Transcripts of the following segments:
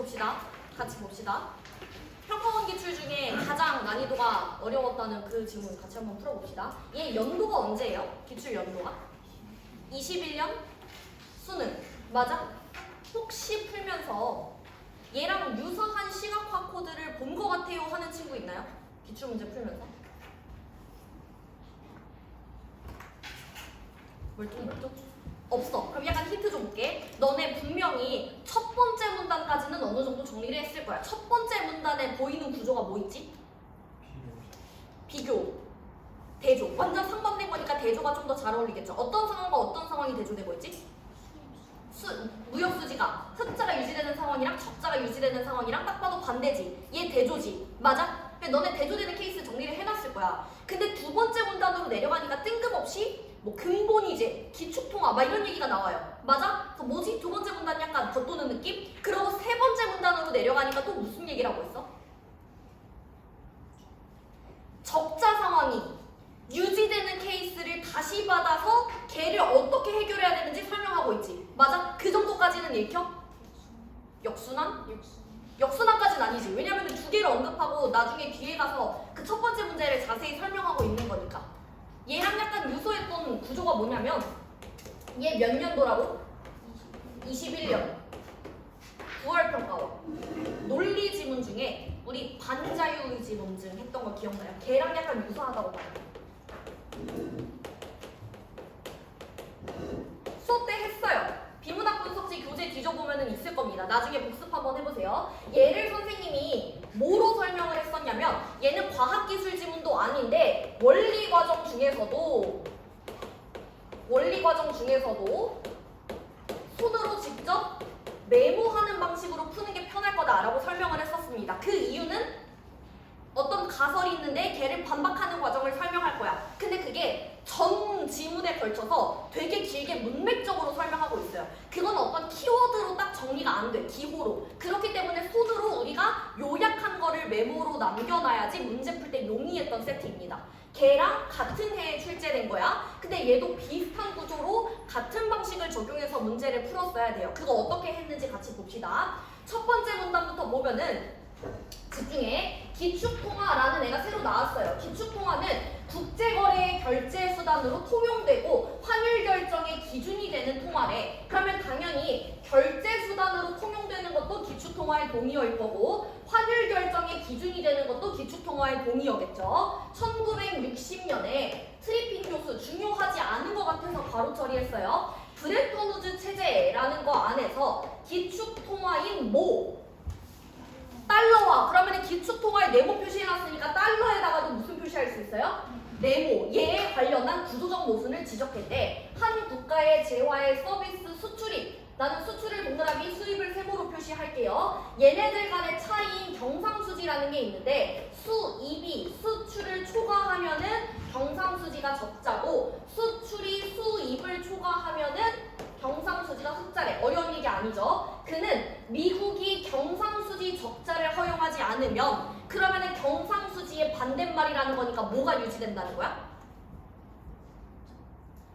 봅시다. 같이 봅시다. 평가원 기출 중에 가장 난이도가 어려웠다는 그 질문 같이 한번 풀어봅시다. 얘 연도가 언제예요? 기출 연도가? 21년 수능. 맞아? 혹시 풀면서 얘랑 유사한 시각화 코드를 본 것 같아요 하는 친구 있나요? 기출 문제 풀면서? 멀뚱멀뚱? 없어. 그럼 약간 힌트 줘볼게. 너네 분명히 첫 번째 문단까지는 어느 정도 정리를 했을 거야. 첫 번째 문단에 보이는 구조가 뭐 있지? 비교, 대조. 완전 상반된 거니까 대조가 좀 더 잘 어울리겠죠. 어떤 상황과 어떤 상황이 대조되고 있지? 무역수지가 흑자가 유지되는 상황이랑 적자가 유지되는 상황이랑 딱 봐도 반대지. 얘 대조지. 맞아? 너네 대조되는 케이스 정리를 해놨을 거야. 근데 두 번째 문단으로 내려가니까 뜬금없이 뭐 근본이제, 기축통화 막 이런 얘기가 나와요. 맞아? 그래서 뭐지? 두 번째 문단 약간 겉도는 느낌? 그리고 세 번째 문단으로 내려가니까 또 무슨 얘기라고 했어? 적자 상황이 유지되는 케이스를 다시 받아서 걔를 어떻게 해결해야 되는지 설명하고 있지. 맞아? 그 정도까지는 읽혀? 역순환? 역순환까지는 아니지. 왜냐면 두 개를 언급하고 나중에 뒤에 가서 그 첫 번째 문제를 자세히 설명하고 있는 거니까. 얘랑 약간 유사했던 구조가 뭐냐면 얘 몇 년도라고? 21년 9월 평가원 논리 지문 중에 우리 반자유의 지문증 했던 거 기억나요? 걔랑 약간 유사하다고 봐요. 수업 때 했어요. 비문학 분석지 교재 뒤져보면 있을 겁니다. 나중에 복습 한번 해보세요. 얘를 선생님이 뭐로 설명을 했었냐면 얘는 과학기술 지문도 아닌데 원리과정 중에서도 손으로 직접 메모하는 방식으로 푸는 게 편할 거다라고 설명을 했었습니다. 그 이유는 어떤 가설이 있는데 걔를 반박하는 과정을 설명할 거야. 근데 그게 전 지문에 걸쳐서 되게 길게 문맥적으로 설명하고 있어요. 그건 어떤 키워드로 딱 정리가 안 돼. 기호로. 그렇기 때문에 손으로 우리가 요약한 거를 메모로 남겨놔야지 문제 풀 때 용이했던 세트입니다. 걔랑 같은 해에 출제된 거야. 근데 얘도 비슷한 구조로 같은 방식을 적용해서 문제를 풀었어야 돼요. 그거 어떻게 했는지 같이 봅시다. 첫 번째 문단부터 보면은 집중해. 기축통화라는 애가 새로 나왔어요. 기축통화는 국제거래의 결제 수단으로 통용되고 환율 결정의 기준이 되는 통화래. 그러면 당연히 결제 수단으로 통용되는 것도 기축통화의 동의어일 거고 환율 결정의 기준이 되는 것도 기축통화의 동의어겠죠. 1960년에 트리핀 교수 중요하지 않은 것 같아서 바로 처리했어요. 브레턴 우즈 체제라는 거 안에서 기축통화인 달러화. 그러면 기축통화에 네모 표시해놨으니까 달러에다가도 무슨 표시할 수 있어요? 네모. 얘에 관련한 구조적 모순을 지적했대. 한 국가의 재화의 서비스 수출입. 나는 수출을 동그라미, 수입을 세모로 표시할게요. 얘네들 간의 차이인 경상수지라는 게 있는데 수입이 수출을 초과하면은 경상수지가 적자고 수출이 수입을 초과하면은 경상수지가 흑자래. 어려운 얘기 아니죠? 그는 미국이 경상수지 적자를 허용하지 않으면 그러면은 경상수지의 반대말이라는 거니까 뭐가 유지된다는 거야?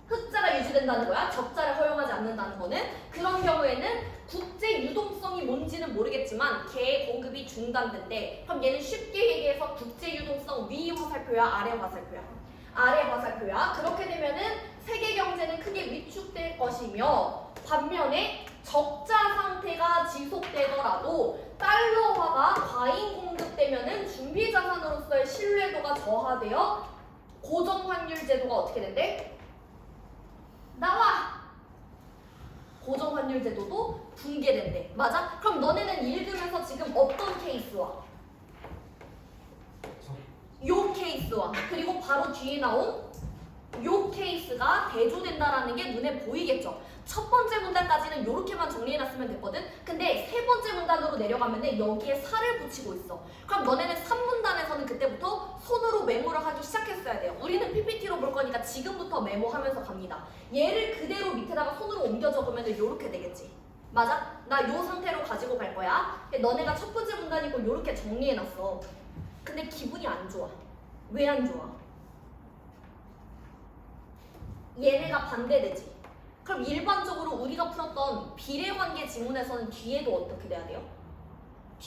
흑자가 유지된다는 거야. 적자를 허용하지 않는다는 거는. 그런 경우에는 국제 유동성이 뭔지는 모르겠지만 걔의 공급이 중단된대. 그럼 얘는 쉽게 얘기해서 국제 유동성 위 화살표야, 아래 화살표야? 아래 화살표야. 그렇게 되면은 세계 경제는 크게 위축될 것이며 반면에 적자 상태가 지속되더라도 달러화가 과잉 공급되면은 준비 자산으로서의 신뢰도가 저하되어 고정 환율 제도가 어떻게 된대? 나와! 고정 환율 제도도 붕괴된대. 맞아? 그럼 너네는 읽으면서 지금 어떤 케이스와? 요 케이스와 그리고 바로 뒤에 나온 요 케이스가 대조된다라는 게 눈에 보이겠죠. 첫 번째 문단까지는 요렇게만 정리해놨으면 됐거든. 근데 세 번째 문단으로 내려가면 여기에 살을 붙이고 있어. 그럼 너네는 3문단에서는 그때부터 손으로 메모를 하기 시작했어야 돼요. 우리는 PPT로 볼 거니까 지금부터 메모하면서 갑니다. 얘를 그대로 밑에다가 손으로 옮겨 적으면 요렇게 되겠지. 맞아? 나 요 상태로 가지고 갈 거야. 너네가 첫 번째 문단이고 요렇게 정리해놨어. 근데 기분이 안 좋아. 왜 안 좋아? 얘네가 반대되지. 그럼 일반적으로 우리가 풀었던 비례관계 지문에서는 뒤에도 어떻게 돼야 돼요?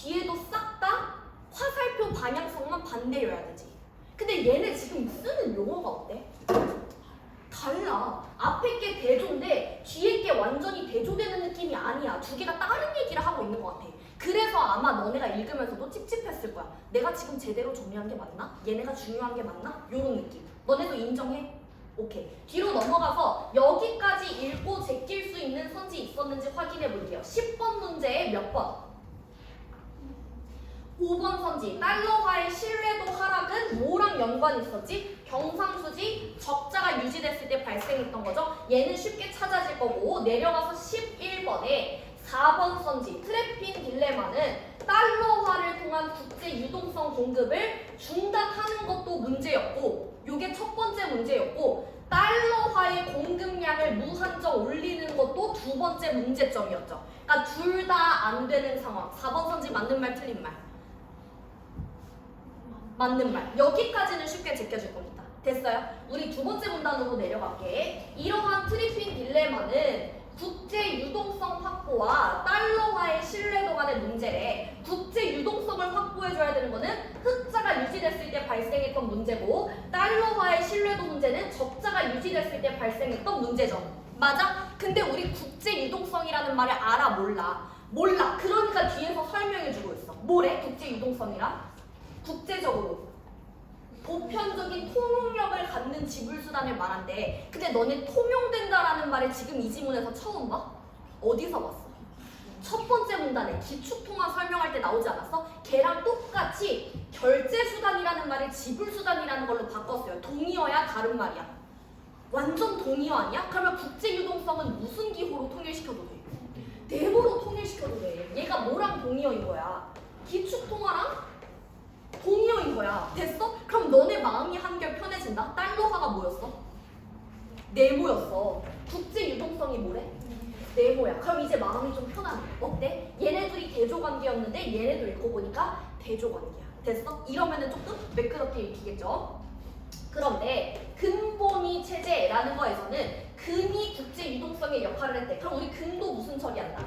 뒤에도 싹 다 화살표 방향성만 반대여야 되지. 근데 얘네 지금 쓰는 용어가 어때? 달라. 앞에 게 대조인데 뒤에 게 완전히 대조되는 느낌이 아니야. 두 개가 다른 얘기를 하고 있는 것 같아. 그래서 아마 너네가 읽으면서도 찝찝했을 거야. 내가 지금 제대로 정리한 게 맞나? 얘네가 중요한 게 맞나? 요런 느낌. 너네도 인정해? 오케이. 뒤로 넘어가서 여기까지 읽고 제낄 수 있는 선지 있었는지 확인해 볼게요. 10번 문제에 몇 번? 5번 선지. 달러화의 신뢰도 하락은 뭐랑 연관이 있었지? 경상수지 적자가 유지됐을 때 발생했던 거죠. 얘는 쉽게 찾아질 거고 내려가서 11번에 4번 선지. 트래핀 딜레마는 달러화를 통한 국제 유동성 공급을 중단하는 것도 문제였고 요게 첫 번째 문제였고 달러화의 공급량을 무한정 올리는 것도 두 번째 문제점이었죠. 그러니까 둘 다 안 되는 상황. 4번 선지 맞는 말 틀린 말? 맞는 말. 여기까지는 쉽게 제껴줄 겁니다. 됐어요? 우리 두 번째 문단으로 내려갈게. 이러한 트리핀 딜레마는 국제 유동성 확보와 달러화의 신뢰도 간의 문제래. 국제 유동성을 확보해줘야 되는 거는 흑자가 유지됐을 때 발생했던 문제고 달러화의 신뢰도 문제는 적자가 유지됐을 때 발생했던 문제죠. 맞아? 근데 우리 국제 유동성이라는 말을 알아 몰라? 몰라. 그러니까 뒤에서 설명해주고 있어. 뭐래? 국제 유동성이란? 국제적으로 보편적인 통용력을 갖는 지불수단을 말한대. 근데 너네 통용된다라는 말을 지금 이 지문에서 처음 봐? 어디서 봤어? 첫 번째 문단에 기축통화 설명할 때 나오지 않았어? 걔랑 똑같이 결제수단이라는 말을 지불수단이라는 걸로 바꿨어요. 동의어야 다른 말이야? 완전 동의어 아니야? 그러면 국제유동성은 무슨 기호로 통일시켜도 돼? 대보로 통일시켜도 돼. 얘가 뭐랑 동의어인 거야? 기축통화랑 동의어인 거야. 됐어? 그럼 너네 마음이 한결 편해진다? 달러화가 뭐였어? 네모였어. 국제 유동성이 뭐래? 네모야. 그럼 이제 마음이 좀 편하네. 어때? 얘네들이 대조관계였는데 얘네도 읽고 보니까 대조관계야. 됐어? 이러면은 조금 매끄럽게 읽히겠죠? 그런데 근본위 체제라는 거에서는 금이 국제 유동성의 역할을 했대. 그럼 우리 금도 무슨 처리한다?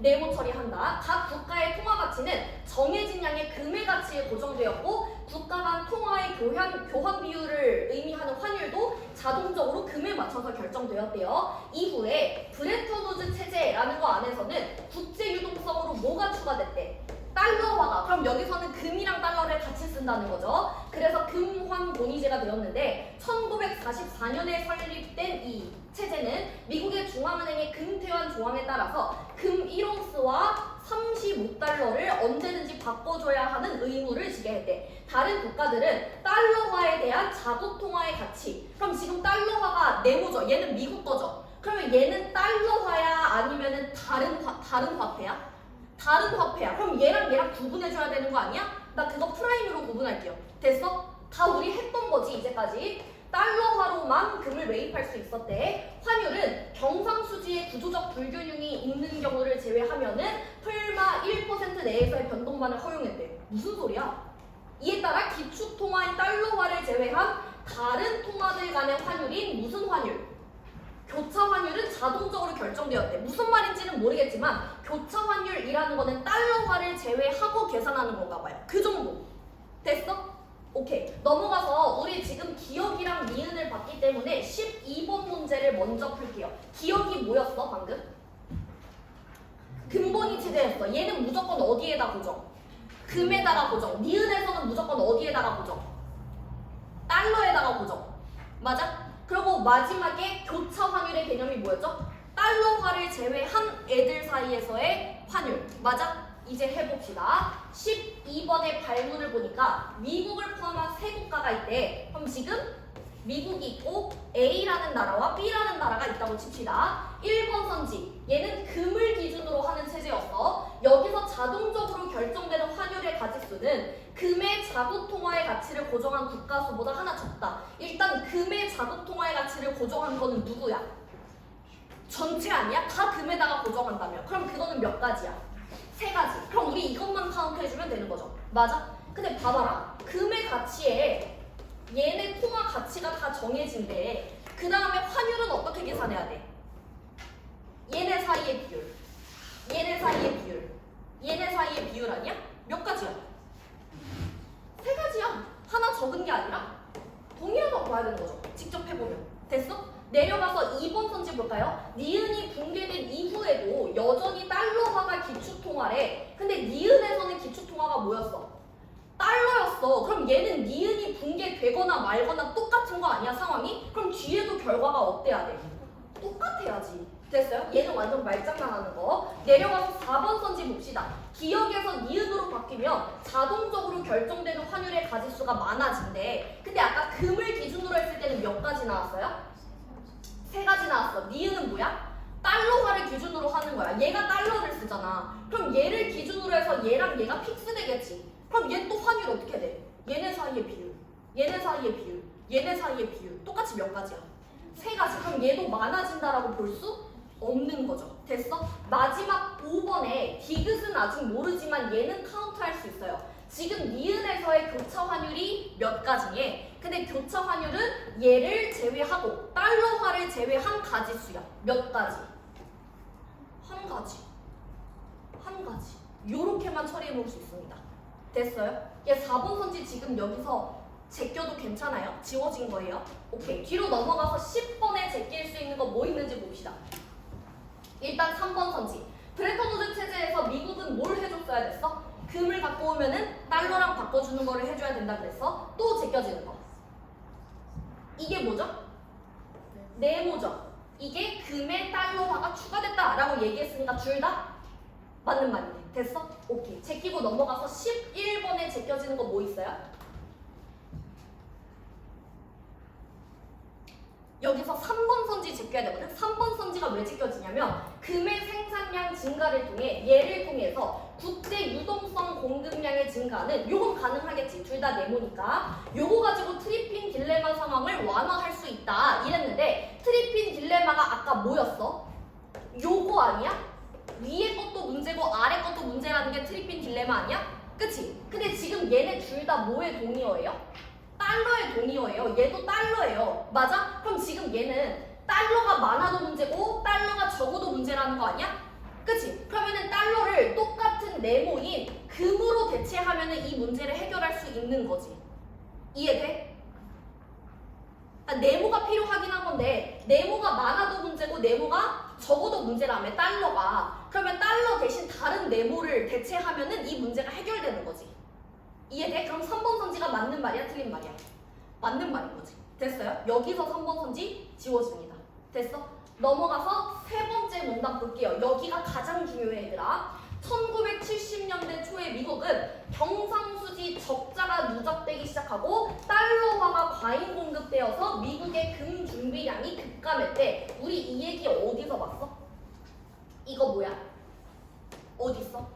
네모 처리한다. 각 국가의 통화 가치는 정해진 양의 금의 가치에 고정되었고 국가 간 통화의 교환 비율을 의미하는 환율도 자동적으로 금에 맞춰서 결정되었대요. 이후에 브레턴우즈 체제라는 거 안에서는 국제 유동성으로 뭐가 추가됐대? 달러화가. 그럼 여기서는 금이랑 달러를 같이 쓴다는 거죠. 그래서 금환본위제가 되었는데 1944년에 설립된 이 체제는 미국의 중앙은행의 금태환 조항에 따라서 금 1온스와 35달러를 언제든지 바꿔줘야 하는 의무를 지게 했대. 다른 국가들은 달러화에 대한 자국 통화의 가치. 그럼 지금 달러화가 네모죠. 얘는 미국 거죠. 그러면 얘는 달러화야 아니면은 다른 화폐야? 다른 화폐야. 그럼 얘랑 구분해줘야 되는 거 아니야? 나 그거 프라임으로 구분할게요. 됐어? 다 우리 했던 거지 이제까지. 달러화로만 금을 매입할 수 있었대. 환율은 경상수지의 구조적 불균형이 있는 경우를 제외하면은 풀마 1% 내에서의 변동만을 허용했대. 무슨 소리야? 이에 따라 기축통화인 달러화를 제외한 다른 통화들 간의 환율인 무슨 환율? 교차 환율은 자동적으로 결정되었대. 무슨 말인지는 모르겠지만 교차 환율이라는 거는 달러화를 제외하고 계산하는 건가 봐요. 그 정도. 됐어? 오케이. 넘어가서 우리 지금 기억이랑 니은을 봤기 때문에 12번 문제를 먼저 풀게요. 기억이 뭐였어 방금? 근본위 체제였어. 얘는 무조건 어디에다 고정? 금에다가 고정. 니은에서는 무조건 어디에다가 고정? 달러에다가 고정. 맞아? 그리고 마지막에 교차 환율의 개념이 뭐였죠? 달러화를 제외한 애들 사이에서의 환율. 맞아? 이제 해봅시다. 12번의 발문을 보니까 미국을 포함한 세 국가가 있대. 그럼 지금 미국이 있고 A라는 나라와 B라는 나라가 있다고 칩시다. 1번 선지. 얘는 금을 기준으로 하는 체제였어. 여기서 자동적으로 결정되는 환율의 가지수는 금의 자국 통화의 가치를 고정한 국가 수보다 하나 적다. 일단 금의 자국 통화의 가치를 고정한 거는 누구야? 전체 아니야? 다 금에다가 고정한다며. 그럼 그거는 몇 가지야? 세 가지. 그럼 우리 이것만 카운트해주면 되는 거죠. 맞아? 근데 봐봐라. 금의 가치에 얘네 통화 가치가 다 정해진대. 그 다음에 환율은 어떻게 계산해야 돼? 얘네 사이의 비율. 얘네 사이의 비율. 얘네 사이의 비율 아니야? 얘도 여전히 달러화가 기축통화래. 근데 니은에서는 기축통화가 뭐였어? 달러였어. 그럼 얘는 니은이 붕괴되거나 말거나 똑같은 거 아니야, 상황이? 그럼 뒤에도 결과가 어때야 돼? 똑같아야지. 됐어요? 얘는 완전 말장난하는 거. 내려가서 4번 선지 봅시다. 기억에서 니은으로 바뀌면 자동적으로 결정되는 환율의 가지수가 많아진대. 근데 아까 금을 기준으로 했을 때는 몇 가지 나왔어요? 3가지 나왔어. 니은은 뭐야? 달러화를 기준으로 하는 거야. 얘가 달러를 쓰잖아. 그럼 얘를 기준으로 해서 얘랑 얘가 픽스 되겠지. 그럼 얘 또 환율 어떻게 돼? 얘네 사이의 비율, 얘네 사이의 비율, 얘네 사이의 비율. 똑같이 몇 가지야? 3가지. 그럼 얘도 많아진다라고 볼 수 없는 거죠. 됐어? 마지막 5번에 디귿은 아직 모르지만 얘는 카운트할 수 있어요. 지금 니은에서의 교차 환율이 몇 가지니? 근데 교차 환율은 얘를 제외하고 달러화를 제외한 가지수야. 몇 가지? 한 가지. 한 가지. 요렇게만 처리해 놓을 수 있습니다. 됐어요? 얘 4번 선지 지금 여기서 제껴도 괜찮아요? 지워진 거예요? 오케이. 뒤로 넘어가서 10번에 제낄 수 있는 거 뭐 있는지 봅시다. 일단 3번 선지. 브레턴 우즈 체제에서 미국은 뭘 해줬어야 됐어? 금을 갖고 오면은 달러랑 바꿔주는 거를 해줘야 된다 그랬어. 또 제껴지는 거. 이게 뭐죠? 네모죠. 이게 금에 달러화가 추가됐다라고 얘기했으니까 둘 다 맞는 말이네. 됐어? 오케이. 제끼고 넘어가서 11번에 제껴지는 거 뭐 있어요? 여기서 3번 선지 제껴야 되거든. 3번 선지가 왜 제껴지냐면 금의 생산량 증가를 통해 얘를 통해서 국제 유동성 공급량의 증가는 요건 가능하겠지. 둘 다 네모니까. 요거 가지고 트리핀 딜레마 상황을 완화할 수 있다 이랬는데 트리핀 딜레마가 아까 뭐였어? 요거 아니야? 위에 것도 문제고 아래 것도 문제라는 게 트리핀 딜레마 아니야? 그치? 근데 지금 얘네 둘 다 뭐의 동의어예요? 달러의 동의어예요. 얘도 달러예요. 맞아? 그럼 지금 얘는 달러가 많아도 문제고 달러가 적어도 문제라는 거 아니야? 그치? 그러면은 달러를 똑같은 네모인 금으로 대체하면은 이 문제를 해결할 수 있는 거지. 이해돼? 네모가 필요하긴 한 건데 네모가 많아도 문제고 네모가 적어도 문제라며 달러가. 그러면 달러 대신 다른 네모를 대체하면은 이 문제가 해결되는 거지. 이해돼? 그럼 3번 선지가 맞는 말이야? 틀린 말이야? 맞는 말인 거지. 됐어요? 여기서 3번 선지 지워집니다. 됐어? 넘어가서 3번째 문단 볼게요. 여기가 가장 중요해 얘들아. 1970년대 초에 미국은 경상수지 적자가 누적되기 시작하고 달러화가 과잉 공급되어서 미국의 금 준비량이 급감했대. 우리 이 얘기 어디서 봤어? 이거 뭐야? 어디 있어?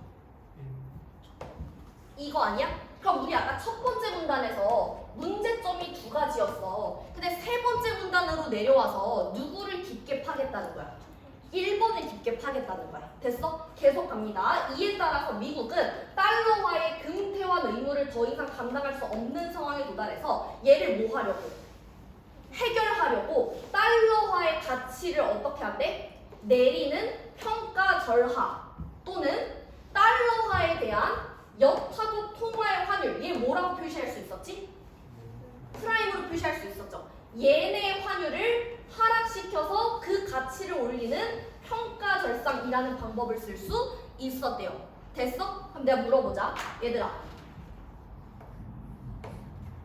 이거 아니야? 그럼 우리 아까 첫 번째 문단에서 문제점이 2가지였어. 근데 3번째 문단으로 내려와서 누구를 깊게 파겠다는 거야? 1번을 깊게 파겠다는 거야. 됐어? 계속 갑니다. 이에 따라서 미국은 달러화의 금태환 의무를 더 이상 감당할 수 없는 상황에 도달해서 얘를 뭐 하려고? 해결하려고 달러화의 가치를 어떻게 한대? 내리는 평가절하 또는 달러화에 대한 여타국 통화의 환율, 얘 뭐라고 표시할 수 있었지? 프라임으로 표시할 수 있었죠. 얘네 환율을 하락시켜서 그 가치를 올리는 평가절상이라는 방법을 쓸 수 있었대요. 됐어? 그럼 내가 물어보자. 얘들아,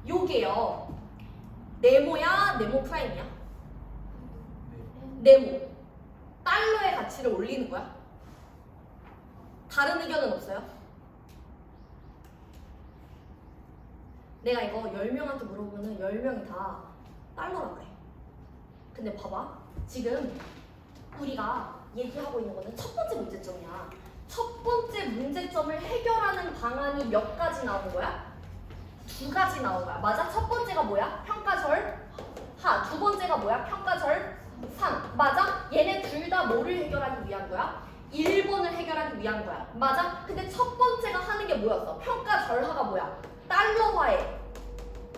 요게요 네모야? 네모 프라임이야? 네모. 달러의 가치를 올리는 거야? 다른 의견은 없어요? 내가 이거 10명한테 물어보면 10명이 다 달러라 그래. 근데 봐봐. 지금 우리가 얘기하고 있는 거는 첫 번째 문제점이야. 첫 번째 문제점을 해결하는 방안이 몇 가지 나오는 거야? 2가지 나온 거야. 맞아? 첫 번째가 뭐야? 평가절 하. 두 번째가 뭐야? 평가절 상. 맞아? 얘네 둘 다 뭐를 해결하기 위한 거야? 1번을 해결하기 위한 거야. 맞아? 근데 첫 번째가 하는 게 뭐였어? 평가절하가 뭐야? 달러화의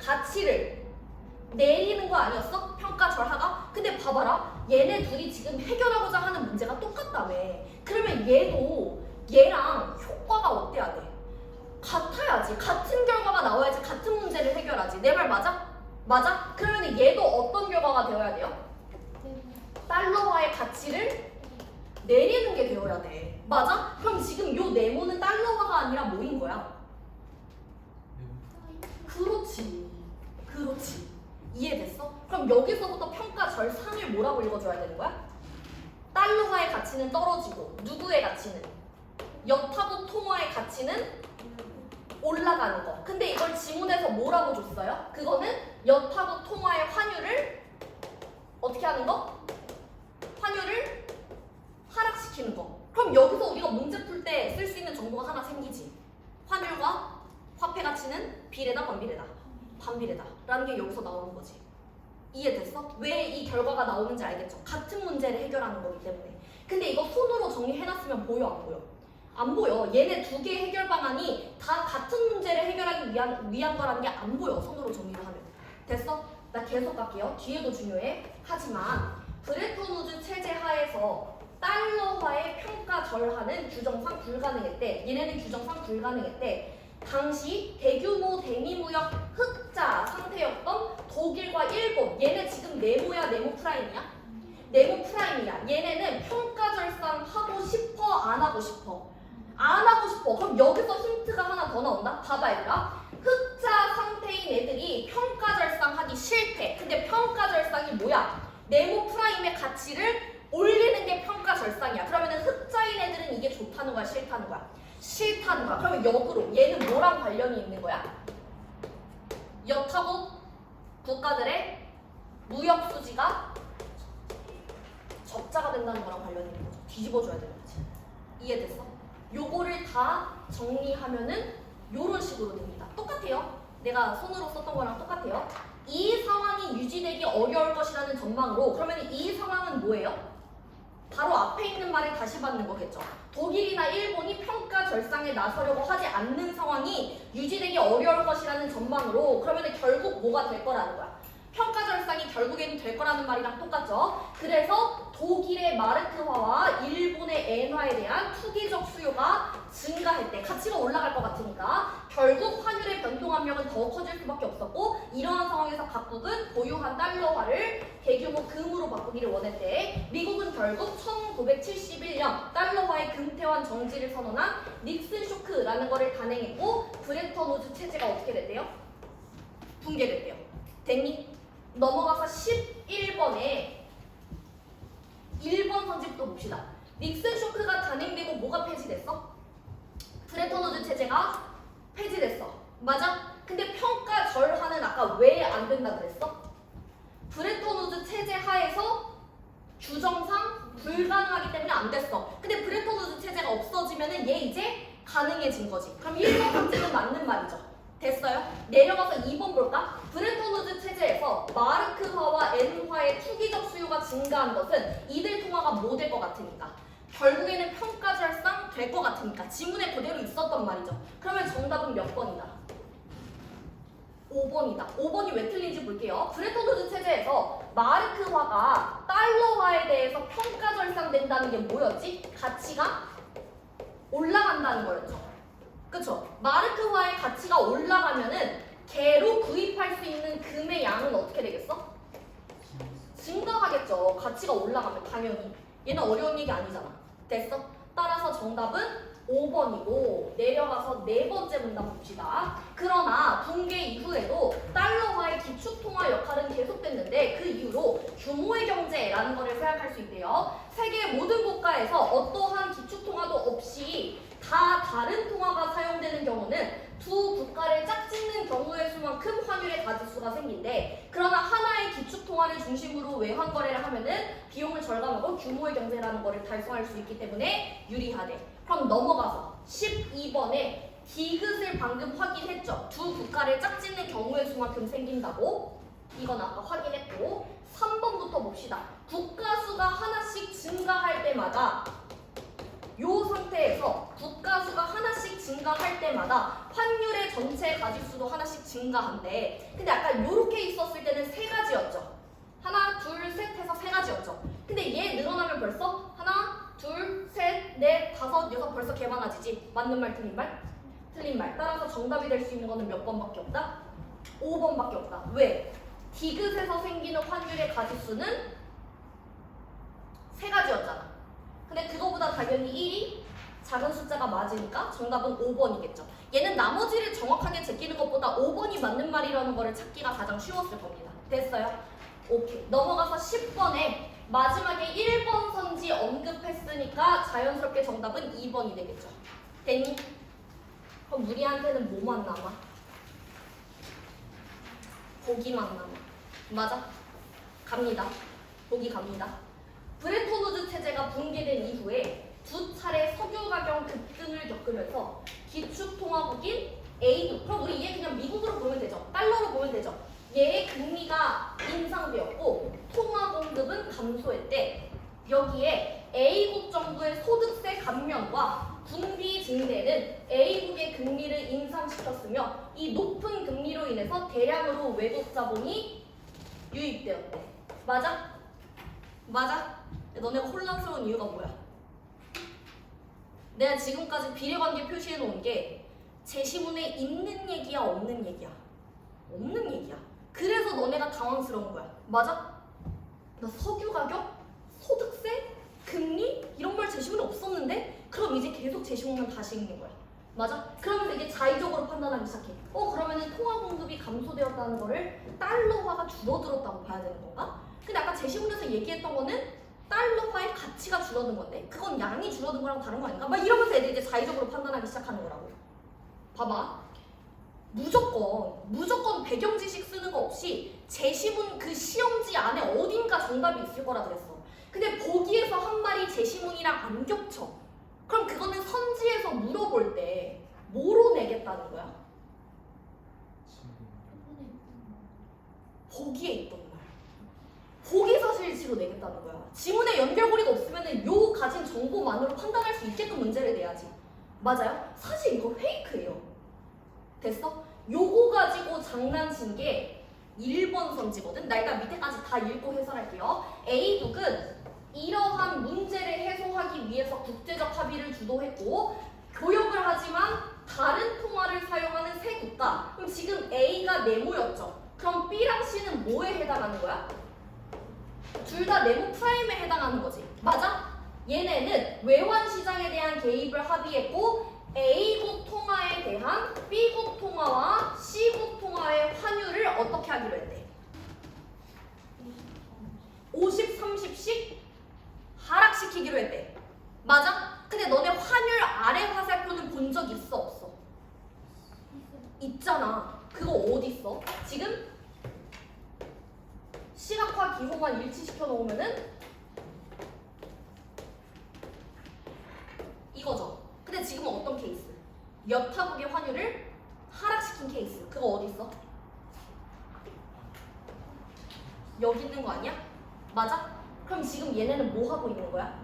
가치를 내리는 거 아니었어? 평가절하가? 근데 봐봐라. 얘네 둘이 지금 해결하고자 하는 문제가 똑같다며. 그러면 얘도 얘랑 효과가 어때야 돼? 같아야지. 같은 결과가 나와야지 같은 문제를 해결하지. 내 말 맞아? 맞아? 그러면 얘도 어떤 결과가 되어야 돼요? 달러화의 가치를 내리는 게 되어야 돼. 맞아? 그럼 지금 요 네모는 달러화가 아니라 뭐인 거야? 그렇지. 그렇지. 이해됐어? 그럼 여기서부터 평가 절상을 뭐라고 읽어줘야 되는 거야? 달러화의 가치는 떨어지고 누구의 가치는? 여타부 통화의 가치는 올라가는 거. 근데 이걸 지문에서 뭐라고 줬어요? 그거는 여타부 통화의 환율을 어떻게 하는 거? 환율을 하락시키는 거. 그럼 여기서 우리가 문제 풀 때 쓸 수 있는 정보가 하나 생기지. 환율과 화폐 가치는 비례다 반비례다. 반비례다 라는 게 여기서 나오는 거지. 이해됐어? 왜 이 결과가 나오는지 알겠죠? 같은 문제를 해결하는 거기 때문에. 근데 이거 손으로 정리해놨으면 보여 안 보여? 안 보여. 얘네 두 개의 해결 방안이 다 같은 문제를 해결하기 위한 거라는 게 안 보여. 손으로 정리를 하면. 됐어? 나 계속 갈게요. 뒤에도 중요해. 하지만 브레톤 우즈 체제 하에서 달러화의 평가절하는 규정상 불가능했대. 얘네는 규정상 불가능했대. 당시 대규모 대미무역 흑자 상태였던 독일과 일본, 얘네 지금 네모야 네모 프라임이야? 네모 프라임이야. 얘네는 평가절상 하고 싶어 안 하고 싶어? 안 하고 싶어. 그럼 여기서 힌트가 하나 더 나온다. 봐봐 얘들아. 흑자 상태인 애들이 평가절상 하기 싫대. 근데 평가절상이 뭐야? 네모 프라임의 가치를 올리는 게 평가절상이야. 그러면은 흑자인 애들은 이게 좋다는 거야 싫다는 거야? 싫다는 거야. 그러면 역으로 얘는 뭐랑 관련이 있는 거야? 여타국 국가들의 무역 수지가 적자가 된다는 거랑 관련이 있는 거죠. 뒤집어줘야 되는 거지. 이해됐어? 요거를 다 정리하면은 요런 식으로 됩니다. 똑같아요. 내가 손으로 썼던 거랑 똑같아요. 이 상황이 유지되기 어려울 것이라는 전망으로, 그러면 이 상황은 뭐예요? 바로 앞에 있는 말을 다시 받는 거겠죠. 독일이나 일본이 평가 절상에 나서려고 하지 않는 상황이 유지되기 어려울 것이라는 전망으로, 그러면 결국 뭐가 될 거라는 거야? 평가 절상이 결국에는 될 거라는 말이랑 똑같죠. 그래서 독일의 마르크화와 일본의 엔화에 대한 투기적 수요가 증가했대. 가치가 올라갈 것 같으니까 결국 환율의 변동 압력은 더 커질 수밖에 없었고, 이러한 상황에서 각국은 보유한 달러화를 대규모 금으로 바꾸기를 원했대. 미국은 결국 1971년 달러화의 금태환 정지를 선언한 닉슨 쇼크라는 거를 단행했고, 브레턴 우즈 체제가 어떻게 됐대요? 붕괴됐대요. 됐니? 넘어가서 11번에 1번 선지부터 봅시다. 닉슨 쇼크가 단행되고 뭐가 폐지됐어? 브레턴 우즈 체제가 폐지됐어. 맞아? 근데 평가절하는 아까 왜 안 된다 그랬어? 브레턴 우즈 체제 하에서 규정상 불가능하기 때문에 안 됐어. 근데 브레턴 우즈 체제가 없어지면은 얘 이제 가능해진 거지. 그럼 1번 선지는 맞는 말이죠. 됐어요? 내려가서 2번 볼까? 브레턴 우즈 체제에서 마르크화와 엔화의 투기적 수요가 증가한 것은 이들 통화가 뭐 될 것 같으니까? 결국에는 평가절상 될 것 같으니까. 지문에 그대로 있었던 말이죠. 그러면 정답은 몇 번이다? 5번이다. 5번이 왜 틀린지 볼게요. 브레턴 우즈 체제에서 마르크화가 달러화에 대해서 평가절상된다는 게 뭐였지? 가치가 올라간다는 거였죠. 그쵸? 마르크화의 가치가 올라가면은 개로 구입할 수 있는 금의 양은 어떻게 되겠어? 증가하겠죠. 가치가 올라가면 당연히. 얘는 어려운 얘기 아니잖아. 됐어? 따라서 정답은 5번이고, 내려가서 네 번째 문단 봅시다. 그러나 붕괴 이후에도 달러화의 기축통화 역할은 계속됐는데 그 이후로 규모의 경제라는 것을 생각할 수 있대요. 세계 모든 국가에서 어떠한 기축통화도 없이 다 다른 통화가 사용되는 경우는 두 국가를 짝짓는 경우의 수만큼 환율의 가짓수가 생긴대. 그러나 하나의 기축통화를 중심으로 외환 거래를 하면은 비용을 절감하고 규모의 경제라는 거를 달성할 수 있기 때문에 유리하대. 그럼 넘어가서 12번에 디귿을 방금 확인했죠. 두 국가를 짝짓는 경우의 수만큼 생긴다고. 이건 아까 확인했고, 3번부터 봅시다. 국가 수가 하나씩 증가할 때마다, 요 상태에서 국가 수가 하나씩 증가할 때마다 환율의 전체 가짓수도 하나씩 증가한대. 근데 아까 요렇게 있었을 때는 세 가지였죠. 하나, 둘, 셋 해서 세 가지였죠. 근데 얘 늘어나면 벌써 하나, 둘, 셋, 넷, 다섯, 여섯, 벌써 개 많아지지. 맞는 말, 틀린 말? 틀린 말. 따라서 정답이 될 수 있는 거는 몇 번밖에 없다? 5번밖에 없다. 왜? 디귿에서 생기는 환율의 가짓수는 세 가지였잖아. 근데 그거보다 당연히 1이 작은 숫자가 맞으니까 정답은 5번이겠죠. 얘는 나머지를 정확하게 제끼는 것보다 5번이 맞는 말이라는 거를 찾기가 가장 쉬웠을 겁니다. 됐어요? 오케이. 넘어가서 10번에 마지막에 1번 선지 언급했으니까 자연스럽게 정답은 2번이 되겠죠. 됐니? 그럼 우리한테는 뭐만 남아? 보기만 남아. 맞아? 갑니다. 보기 갑니다. 브레톤 우즈 체제가 붕괴된 이후에 두 차례 석유가격 급등을 겪으면서 기축통화국인 A도, 그럼 우리 얘 그냥 미국으로 보면 되죠. 달러로 보면 되죠. 얘의 금리가 인상되었고 통화 공급은 감소했대. 여기에 A국 정부의 소득세 감면과 군비 증대는 A국의 금리를 인상시켰으며 이 높은 금리로 인해서 대량으로 외국 자본이 유입되었대. 맞아? 맞아? 너네가 혼란스러운 이유가 뭐야? 내가 지금까지 비례관계 표시해 놓은 게 제시문에 있는 얘기야 없는 얘기야? 없는 얘기야. 그래서 너네가 당황스러운 거야. 맞아? 나 석유 가격? 소득세? 금리? 이런 말 제시문에 없었는데? 그럼 이제 계속 제시문만 다시 읽는 거야. 맞아? 그러면서 이제 자의적으로 판단하기 시작해. 그러면은 통화 공급이 감소되었다는 거를 달러화가 줄어들었다고 봐야 되는 건가? 근데 아까 제시문에서 얘기했던 거는 달러화의 가치가 줄어든 건데 그건 양이 줄어든 거랑 다른 거 아닌가? 막 이러면서 애들이 이제 자의적으로 판단하기 시작하는 거라고. 봐봐. 무조건 배경 지식 쓰는 거 없이 제시문 그 시험지 안에 어딘가 정답이 있을 거라 그랬어. 근데 보기에서 한 말이 제시문이랑 안 겹쳐. 그럼 그거는 선지에서 물어볼 때 뭐로 내겠다는 거야? 보기에 있던 말. 보기 사실지로 내겠다는 거야. 지문에 연결고리가 없으면 요 가진 정보만으로 판단할 수 있게끔 문제를 내야지. 맞아요? 사실 이거 페이크예요. 됐어? 요거 가지고 장난친 게 1번 선지거든. 나 일단 밑에까지 다 읽고 해설할게요. A국은 이러한 문제를 해소하기 위해서 국제적 합의를 주도했고 교역을 하지만 다른 통화를 사용하는 세 국가. 그럼 지금 A가 네모였죠. 그럼 B랑 C는 뭐에 해당하는 거야? 둘 다 네모 프라임에 해당하는 거지. 맞아? 얘네는 외환 시장에 대한 개입을 합의했고 A국 통화에 대한 B국 통화와 C국 통화의 환율을 어떻게 하기로 했대? 50, 30씩 하락시키기로 했대. 맞아? 근데 너네 환율 아래 화살표는 본 적 있어 없어? 있잖아. 그거 어디 있어? 지금 시각화 기호만 일치시켜 놓으면은 이거죠. 근데 지금은 어떤 케이스? 여타국의 환율을 하락시킨 케이스. 그거 어디 있어? 여기 있는 거 아니야? 맞아? 그럼 지금 얘네는 뭐 하고 있는 거야?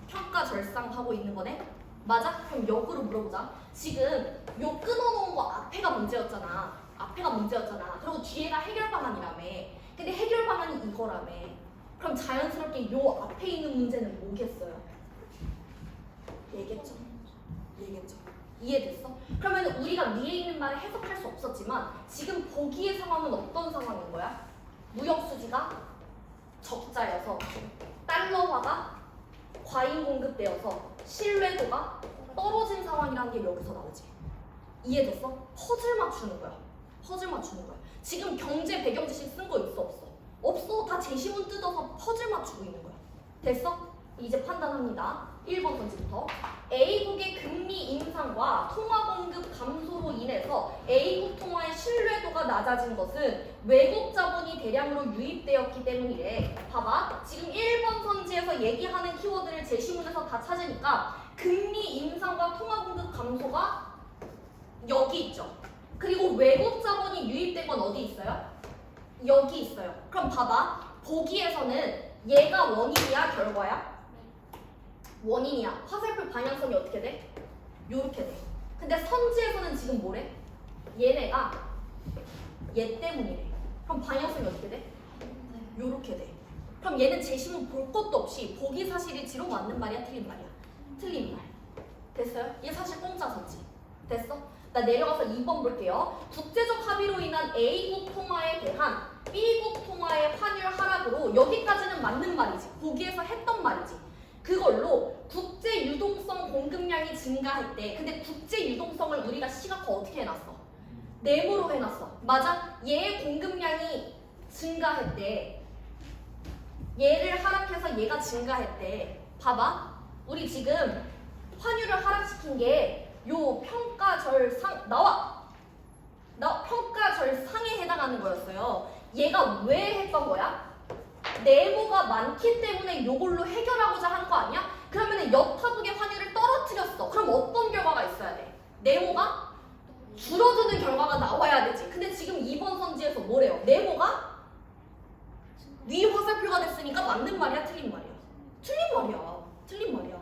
평가 절상하고 있는 거네? 맞아? 그럼 역으로 물어보자. 지금 요 끊어놓은 거 앞에가 문제였잖아. 앞에가 문제였잖아. 그리고 뒤에가 해결 방안이라며. 근데 해결 방안이 이거라며. 그럼 자연스럽게 요 앞에 있는 문제는 뭐겠어요? 얘겠죠? 얘겠죠? 이해됐어? 그러면 우리가 위에 있는 말을 해석할 수 없었지만 지금 보기의 상황은 어떤 상황인 거야? 무역수지가 적자여서 달러화가 과잉 공급되어서 신뢰도가 떨어진 상황이라는 게 여기서 나오지. 이해됐어? 퍼즐 맞추는 거야. 퍼즐 맞추는 거야. 지금 경제 배경 지식 쓴 거 있어 없어? 없어. 다 제시문 뜯어서 퍼즐 맞추고 있는 거야. 됐어? 이제 판단합니다. 1번 선지부터. A국의 금리 인상과 통화 공급 감소로 인해서 A국 통화의 신뢰도가 낮아진 것은 외국 자본이 대량으로 유입되었기 때문이래. 봐봐. 지금 1번 선지에서 얘기하는 키워드를 제시문에서 다 찾으니까 금리 인상과 통화 공급 감소가 여기 있죠. 그리고 외국 자본이 유입된 건 어디 있어요? 여기 있어요. 그럼 봐봐. 보기에서는 얘가 원인이야, 결과야? 원인이야. 화살표 방향성이 어떻게 돼? 요렇게 돼. 근데 선지에서는 지금 뭐래? 얘네가 얘 때문이래. 그럼 방향성이 어떻게 돼? 요렇게 돼. 그럼 얘는 제시문 볼 것도 없이 보기 사실일지로 맞는 말이야, 틀린 말이야? 틀린 말. 됐어요? 얘 사실 공짜 선지. 됐어? 나 내려가서 2번 볼게요. 국제적 합의로 인한 A국 통화에 대한 B국 통화의 환율 하락으로 여기까지는 맞는 말이지. 보기에서 했던 말이지. 그걸로 국제 유동성 공급량이 증가했대. 근데 국제 유동성을 우리가 시각화 어떻게 해놨어? 네모로 해놨어. 맞아? 얘의 공급량이 증가했대. 얘를 하락해서 얘가 증가했대. 봐봐. 우리 지금 환율을 하락시킨 게 요 평가절상 나와. 평가절상에 해당하는 거였어요. 얘가 왜 했던 거야? 네모가 많기 때문에 요걸로 해결하고자 하는 거 아니야? 그러면 역하극의 환율을 떨어뜨렸어. 그럼 어떤 결과가 있어야 돼? 네모가 줄어드는 결과가 나와야 되지. 근데 지금 2번 선지에서 뭐래요? 네모가 위 화살표가 됐으니까 맞는 말이야? 틀린 말이야? 틀린 말이야. 틀린 말이야.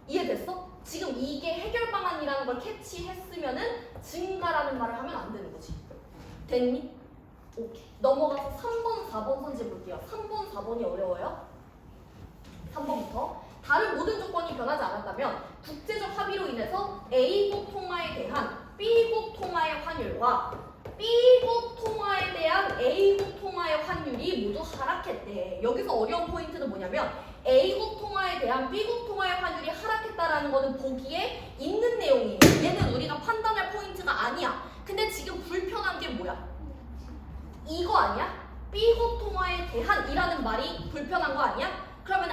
이해됐어? 지금 이게 해결 방안이라는 걸 캐치했으면은 증가라는 말을 하면 안 되는 거지. 됐니? 오케이. 넘어가서 3번, 4번 선지 볼게요. 3번, 4번이 어려워요? 3번부터. 다른 모든 조건이 변하지 않았다면 국제적 합의로 인해서 A국 통화에 대한 B국 통화의 환율과 B국 통화에 대한 A국 통화의 환율이 모두 하락했대. 여기서 어려운 포인트는 뭐냐면 A국 통화에 대한 B국 통화의 환율이 하락했다라는 거는 보기에 있는 내용이에요. 얘는 우리가 판단할 포인트가 아니야. 근데 지금 불편한 게 뭐야? 이거 아니야? B국 통화에 대한 이라는 말이 불편한 거 아니야? 그러면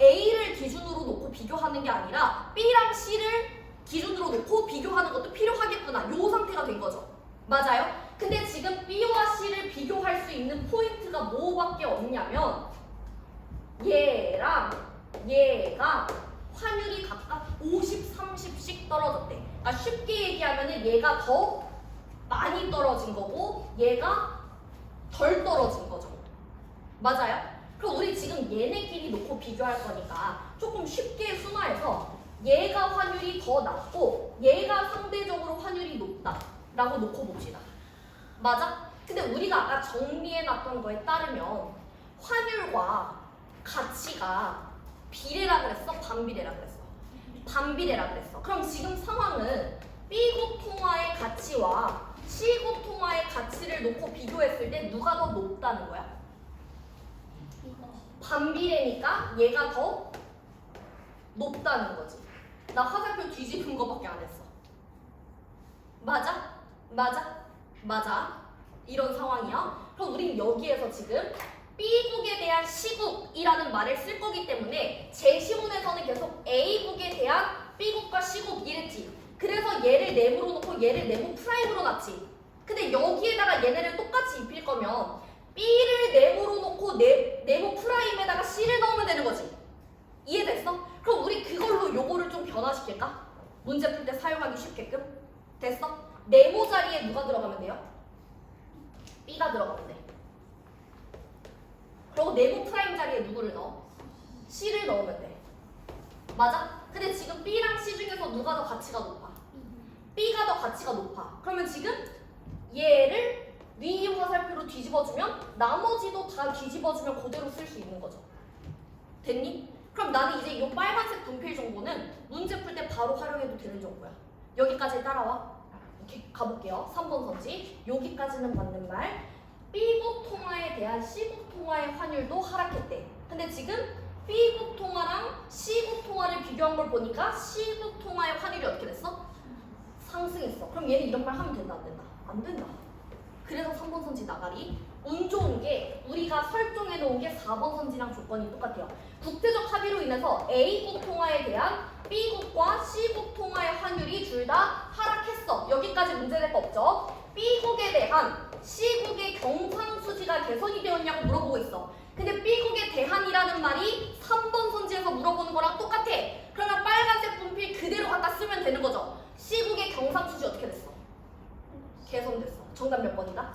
A를 기준으로 놓고 비교하는 게 아니라 B랑 C를 기준으로 놓고 비교하는 것도 필요하겠구나. 요 상태가 된 거죠. 맞아요? 근데 지금 B와 C를 비교할 수 있는 포인트가 뭐밖에 없냐면 얘랑 얘가 환율이 각각 50, 30씩 떨어졌대. 그러니까 쉽게 얘기하면 얘가 더 많이 떨어진 거고 얘가 덜 떨어진 거죠. 맞아요? 그럼 우리 지금 얘네끼리 놓고 비교할 거니까 조금 쉽게 순화해서 얘가 환율이 더 낮고 얘가 상대적으로 환율이 높다 라고 놓고 봅시다. 맞아? 근데 우리가 아까 정리해놨던 거에 따르면 환율과 가치가 비례라 그랬어? 반비례라 그랬어? 반비례라 그랬어. 그럼 지금 상황은 B국 통화의 가치와 C국 통화의 가치를 놓고 비교했을 때 누가 더 높다는 거야? 반비례니까 얘가 더 높다는 거지. 나 화살표 뒤집은 거밖에 안 했어. 맞아? 맞아? 맞아. 이런 상황이야. 그럼 우린 여기에서 지금 B국에 대한 C국이라는 말을 쓸 거기 때문에 제시문에서는 계속 A국에 대한 B국과 C국 이랬지. 그래서 얘를 네모로 놓고 얘를 네모 프라임으로 놨지. 근데 여기에다가 얘네를 똑같이 입힐 거면 B를 네모로 놓고 네모 프라임에다가 C를 넣으면 되는 거지. 이해됐어? 그럼 우리 그걸로 요거를 좀 변화시킬까? 문제 풀 때 사용하기 쉽게끔? 됐어? 네모 자리에 누가 들어가면 돼요? B가 들어가면 돼. 그리고 네모 프라임 자리에 누구를 넣어? C를 넣으면 돼. 맞아? 근데 지금 B랑 C 중에서 누가 더 가치가 높아? B가 더 가치가 높아. 그러면 지금 얘를 위 화살표로 뒤집어주면 나머지도 다 뒤집어주면 그대로 쓸 수 있는 거죠. 됐니? 그럼 나는 이제 이 빨간색 분필 정보는 문제 풀 때 바로 활용해도 되는 정보야. 여기까지 따라와. 오케이, 가볼게요. 3번 선지. 여기까지는 맞는 말. B국 통화에 대한 C국 통화의 환율도 하락했대. 근데 지금 B국 통화랑 C국 통화를 비교한 걸 보니까 C국 통화의 환율이 어떻게 됐어? 상승했어. 그럼 얘는 이런 말 하면 된다, 안 된다? 안 된다. 그래서 3번 선지 나가리. 운 좋은 게 우리가 설정해 놓은 게 4번 선지랑 조건이 똑같아요. 국제적 합의로 인해서 A국 통화에 대한 B국과 C국 통화의 환율이 둘 다 하락했어. 여기까지 문제될 거 없죠? B국에 대한 C국의 경상수지가 개선이 되었냐고 물어보고 있어. 근데 B국에 대한이라는 말이 3번 선지에서 물어보는 거랑 똑같아. 그러면 빨간색 분필 그대로 갖다 쓰면 되는 거죠. C국의 경상수지 어떻게 됐어? 개선됐어. 정답 몇 번이다?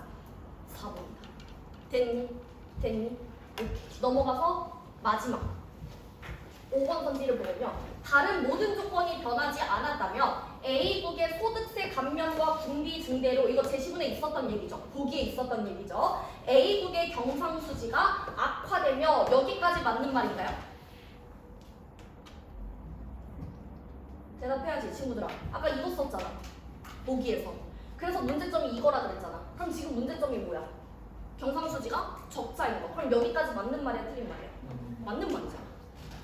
4번이다. 됐니? 됐니? 오케이. 넘어가서 마지막 5번 선지를 보면요. 다른 모든 조건이 변하지 않았다면 A국의 소득세 감면과 군비 증대로, 이거 제시문에 있었던 얘기죠. 보기에 있었던 얘기죠. A국의 경상수지가 악화되며, 여기까지 맞는 말인가요? 대답해야지 친구들아. 아까 이거 썼잖아. 보기에서. 그래서 문제점이 이거라 그랬잖아. 그럼 지금 문제점이 뭐야? 경상수지가 적자인 거. 그럼 여기까지 맞는 말이야, 틀린 말이야? 맞는 말이잖아.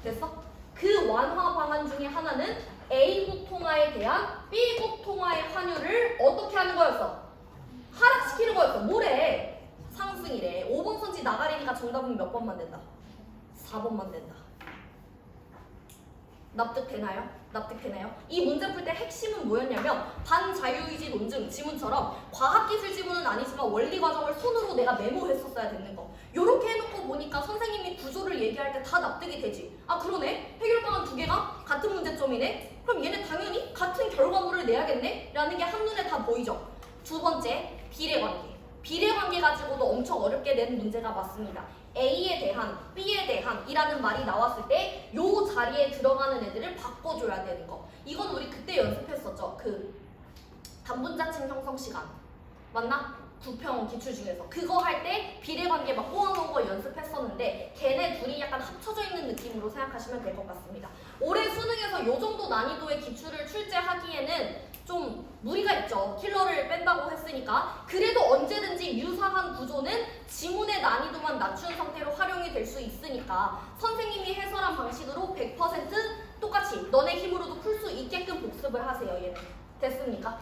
됐어? 그 완화 방안 중에 하나는 A국 통화에 대한 B국 통화의 환율을 어떻게 하는 거였어? 하락시키는 거였어. 뭐래? 상승이래. 5번 선지 나가리니까 정답은 몇 번만 된다? 4번만 된다. 납득되나요? 납득되나요? 이 문제 풀 때 핵심은 뭐였냐면 반자유의지 논증 지문처럼 과학기술 지문은 아니지만 원리 과정을 손으로 내가 메모했었어야 되는 거. 요렇게 해놓고 보니까 선생님이 구조를 얘기할 때 다 납득이 되지. 아 그러네? 해결 방안 두 개가 같은 문제점이네? 그럼 얘네 당연히 같은 결과물을 내야겠네? 라는 게 한눈에 다 보이죠? 두 번째, 비례관계. 비례관계 가지고도 엄청 어렵게 낸 문제가 맞습니다. A에 대한, B에 대한 이라는 말이 나왔을 때 요 자리에 들어가는 애들을 바꿔줘야 되는 거. 이건 우리 그때 연습했었죠. 그 단분자층 형성 시간. 맞나? 구평 기출 중에서. 그거 할 때 비례관계 막 꼬아놓은 거 연습했었는데 걔네 둘이 약간 합쳐져 있는 느낌으로 생각하시면 될 것 같습니다. 올해 수능에서 요 정도 난이도의 기출을 출제하기에는 좀 무리가 있죠. 킬러를 뺀다고 했으니까. 그래도 언제든지 유사한 구조는 지문의 난이도만 낮춘 상태로 활용이 될 수 있으니까 선생님이 해설한 방식으로 100% 똑같이 너네 힘으로도 풀 수 있게끔 복습을 하세요. 얘는. 됐습니까?